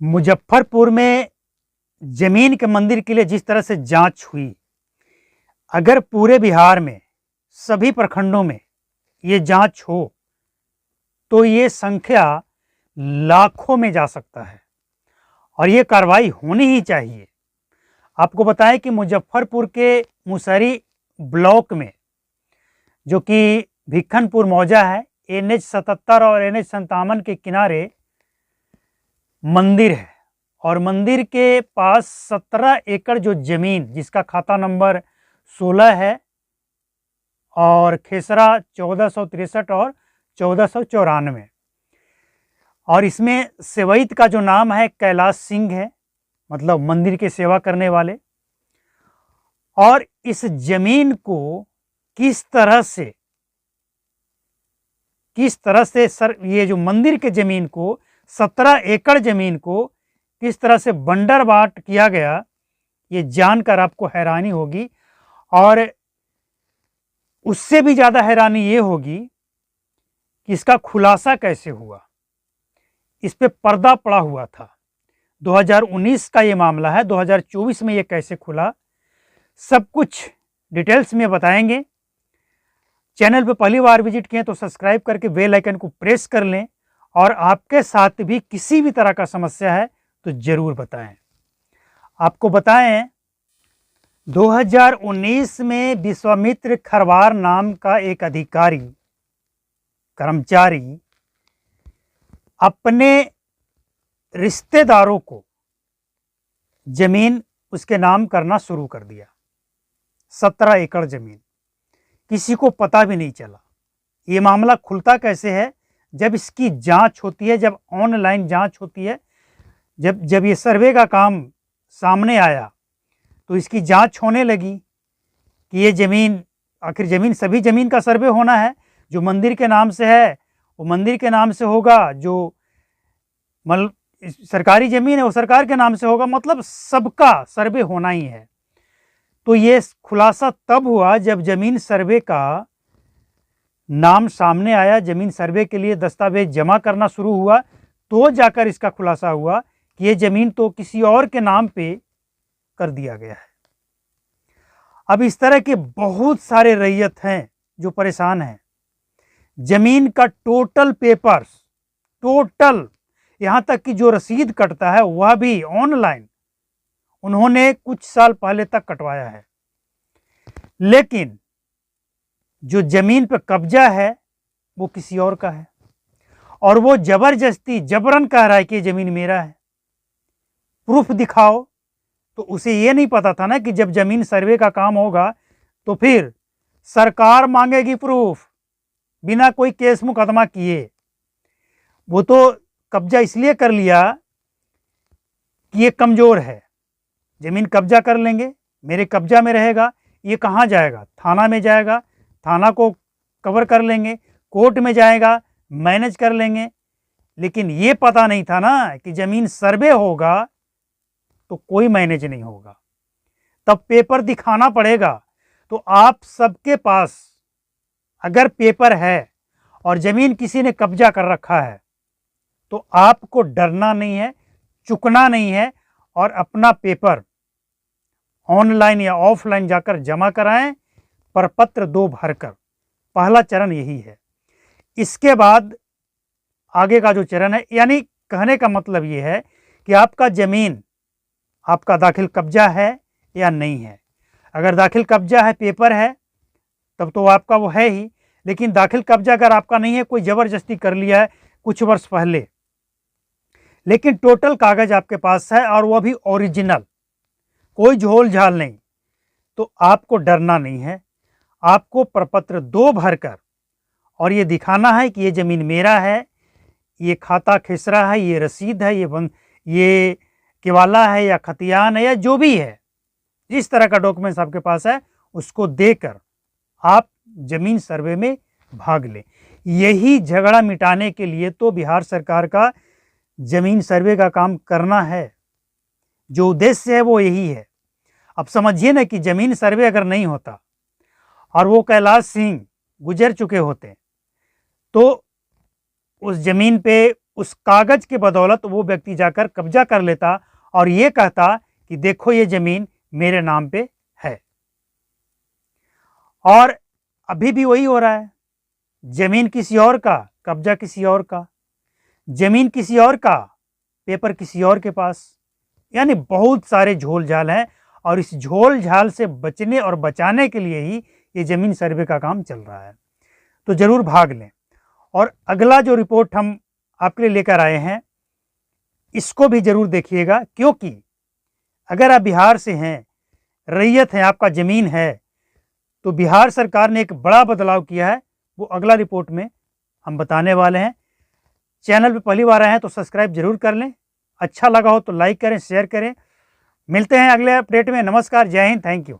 मुजफ्फरपुर में जमीन के मंदिर के लिए जिस तरह से जांच हुई, अगर पूरे बिहार में सभी प्रखंडों में ये जांच हो तो ये संख्या लाखों में जा सकता है और ये कार्रवाई होनी ही चाहिए। आपको बताएं कि मुजफ्फरपुर के मुसहरी ब्लॉक में, जो कि भिक्खनपुर मौजा है, NH 77 और NH 57 के किनारे मंदिर है और मंदिर के पास 17 एकड़ जो जमीन, जिसका खाता नंबर 16 है और खेसरा 1463 और 1494, और इसमें सेवैत का जो नाम है कैलाश सिंह है, मतलब मंदिर की सेवा करने वाले। और इस जमीन को किस तरह से सर, ये जो मंदिर के जमीन को 17 एकड़ जमीन को किस तरह से बंटरबांट किया गया, ये जानकर आपको हैरानी होगी। और उससे भी ज़्यादा हैरानी ये होगी कि इसका खुलासा कैसे हुआ। इस पे पर्दा पड़ा हुआ था। 2019 का ये मामला है, 2024 में ये कैसे खुला, सब कुछ डिटेल्स में बताएंगे। चैनल पे पहली बार विजिट किए तो सब्सक्राइब करके बेल आइकन को प्रेस कर लें, और आपके साथ भी किसी भी तरह का समस्या है तो जरूर बताएं। आपको बताएं, 2019 में विश्वामित्र खरवार नाम का एक अधिकारी, कर्मचारी अपने रिश्तेदारों को जमीन उसके नाम करना शुरू कर दिया। 17 एकड़ जमीन, किसी को पता भी नहीं चला। ये मामला खुलता कैसे है? जब इसकी जांच होती है, जब ऑनलाइन जांच होती है, जब ये सर्वे का काम सामने आया तो इसकी जांच होने लगी कि ये ज़मीन, आखिर ज़मीन, सभी ज़मीन का सर्वे होना है। जो मंदिर के नाम से है वो मंदिर के नाम से होगा, जो सरकारी ज़मीन है वो सरकार के नाम से होगा, मतलब सबका सर्वे होना ही है। तो ये खुलासा तब हुआ जब ज़मीन सर्वे का नाम सामने आया, ज़मीन सर्वे के लिए दस्तावेज जमा करना शुरू हुआ, तो जाकर इसका खुलासा हुआ कि ये ज़मीन तो किसी और के नाम पे कर दिया गया है। अब इस तरह के बहुत सारे रैयत हैं जो परेशान हैं। जमीन का टोटल पेपर्स, टोटल यहाँ तक कि जो रसीद कटता है वह भी ऑनलाइन उन्होंने कुछ साल पहले तक कटवाया है, लेकिन जो जमीन पर कब्जा है वो किसी और का है, और वो जबरदस्ती जबरन कह रहा है कि जमीन मेरा है। प्रूफ दिखाओ। तो उसे ये नहीं पता था ना कि जब जमीन सर्वे का काम होगा तो फिर सरकार मांगेगी प्रूफ बिना कोई केस मुकदमा किए। वो तो कब्जा इसलिए कर लिया कि ये कमजोर है, जमीन कब्जा कर लेंगे, मेरे कब्जा में रहेगा, ये कहाँ जाएगा? थाना में जाएगा, थाना को कवर कर लेंगे, कोर्ट में जाएगा, मैनेज कर लेंगे। लेकिन ये पता नहीं था ना कि जमीन सर्वे होगा तो कोई मैनेज नहीं होगा, तब पेपर दिखाना पड़ेगा। तो आप सबके पास अगर पेपर है और जमीन किसी ने कब्जा कर रखा है तो आपको डरना नहीं है, चुकना नहीं है, और अपना पेपर ऑनलाइन या ऑफलाइन जाकर जमा कराएं, प्रपत्र 2 भरकर। पहला चरण यही है। इसके बाद आगे का जो चरण है, यानी कहने का मतलब ये है कि आपका जमीन, आपका दाखिल कब्जा है या नहीं है। अगर दाखिल कब्जा है, पेपर है, तब तो आपका वो है ही। लेकिन दाखिल कब्जा अगर आपका नहीं है, कोई ज़बरदस्ती कर लिया है कुछ वर्ष पहले, लेकिन टोटल कागज़ आपके पास है और वह भी ओरिजिनल, कोई झोल झाल नहीं, तो आपको डरना नहीं है। आपको प्रपत्र 2 भरकर और ये दिखाना है कि ये ज़मीन मेरा है, ये खाता खेसरा है, ये रसीद है, ये केवाला है या खतियान है या जो भी है, जिस तरह का डॉक्यूमेंट्स आपके पास है उसको देकर आप जमीन सर्वे में भाग लें। यही झगड़ा मिटाने के लिए तो बिहार सरकार का जमीन सर्वे का काम करना है। जो उद्देश्य है वो यही है। अब समझिए ना कि जमीन सर्वे अगर नहीं होता और वो कैलाश सिंह गुजर चुके होते तो उस जमीन पे उस कागज के बदौलत वो व्यक्ति जाकर कब्जा कर लेता और ये कहता कि देखो ये जमीन मेरे नाम पे है। और अभी भी वही हो रहा है, जमीन किसी और का, कब्जा किसी और का, जमीन किसी और का, पेपर किसी और के पास। यानी बहुत सारे झोल झाल हैं और इस झोल झाल से बचने और बचाने के लिए ही ये जमीन सर्वे का काम चल रहा है। तो जरूर भाग लें। और अगला जो रिपोर्ट हम आपके लिए लेकर आए हैं इसको भी जरूर देखिएगा, क्योंकि अगर आप बिहार से हैं, रैयत हैं, आपका ज़मीन है, तो बिहार सरकार ने एक बड़ा बदलाव किया है, वो अगला रिपोर्ट में हम बताने वाले हैं। चैनल पे पहली बार आए हैं तो सब्सक्राइब जरूर कर लें, अच्छा लगा हो तो लाइक करें, शेयर करें। मिलते हैं अगले अपडेट में। नमस्कार, जय हिंद, थैंक यू।